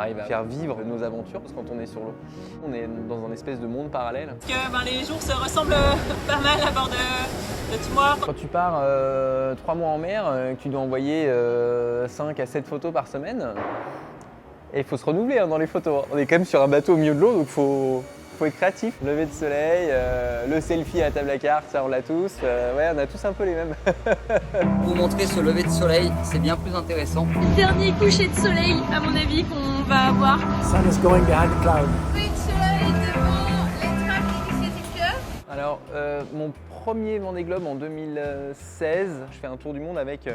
arrive à faire vivre nos aventures, parce que quand on est sur l'eau, on est dans un espèce de monde parallèle. Parce que les jours se ressemblent pas mal à bord de Timor. Quand tu pars 3 mois en mer, que tu dois envoyer 5 à 7 photos par semaine, et il faut se renouveler dans les photos. On est quand même sur un bateau au milieu de l'eau, donc faut être créatif. Lever de soleil, le selfie à la table à carte, ça on l'a tous. Ouais, on a tous un peu les mêmes. Vous montrer ce lever de soleil, c'est bien plus intéressant. Le dernier coucher de soleil, à mon avis, qu'on va avoir. Sun is going behind the cloud. Coucher de soleil devant l'Eintracht Initiative Club. Alors, mon premier Vendée Globe en 2016, je fais un tour du monde avec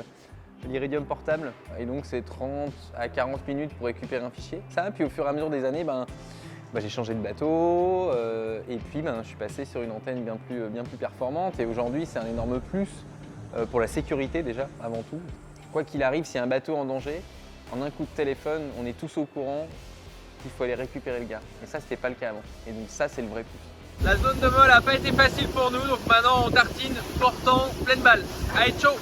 l'Iridium portable. Et donc, c'est 30 à 40 minutes pour récupérer un fichier. Ça, puis au fur et à mesure des années, j'ai changé de bateau et puis je suis passé sur une antenne bien plus performante. Et aujourd'hui, c'est un énorme plus pour la sécurité déjà, avant tout. Quoi qu'il arrive, s'il y a un bateau en danger, en un coup de téléphone, on est tous au courant qu'il faut aller récupérer le gars. Et ça, c'était pas le cas avant. Et donc ça, c'est le vrai plus. La zone de vol n'a pas été facile pour nous, donc maintenant on tartine, portant, pleine balle. Allez, ciao!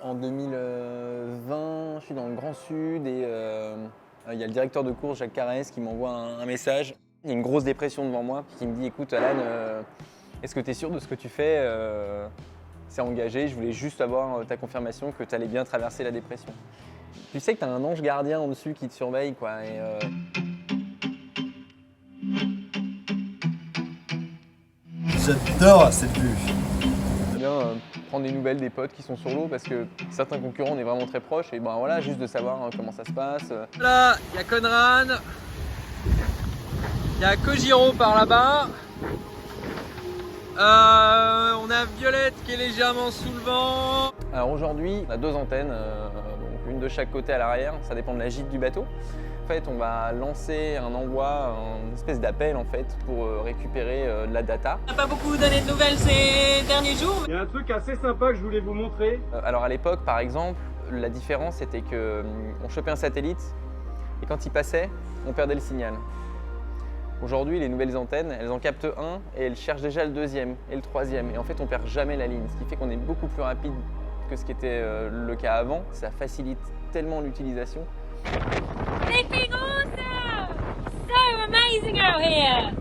En 2020, je suis dans le Grand Sud et il y a le directeur de course, Jacques Carès, qui m'envoie un message. Il y a une grosse dépression devant moi, puis qui me dit « Écoute Alan, est-ce que tu es sûr de ce que tu fais C'est engagé, je voulais juste avoir ta confirmation que tu allais bien traverser la dépression. » Tu sais que tu as un ange gardien en dessus qui te surveille, quoi. J'adore cette vue. J'aime bien prendre des nouvelles des potes qui sont sur l'eau parce que certains concurrents, on est vraiment très proches et voilà, juste de savoir comment ça se passe. Là, il y a Conran, il y a Kojiro par là-bas. On a Violette qui est légèrement sous le vent. Alors aujourd'hui, on a 2 antennes, donc une de chaque côté à l'arrière, ça dépend de la gîte du bateau. En fait, on va lancer un envoi, une espèce d'appel en fait, pour récupérer de la data. On n'a pas beaucoup donné de nouvelles ces derniers jours. Il y a un truc assez sympa que je voulais vous montrer. Alors à l'époque, par exemple, la différence c'était qu'on chopait un satellite et quand il passait, on perdait le signal. Aujourd'hui, les nouvelles antennes, elles en captent un et elles cherchent déjà le 2e et le 3e. Et en fait, on perd jamais la ligne, ce qui fait qu'on est beaucoup plus rapide que ce qui était le cas avant. Ça facilite tellement l'utilisation. Flipping awesome! So amazing out here!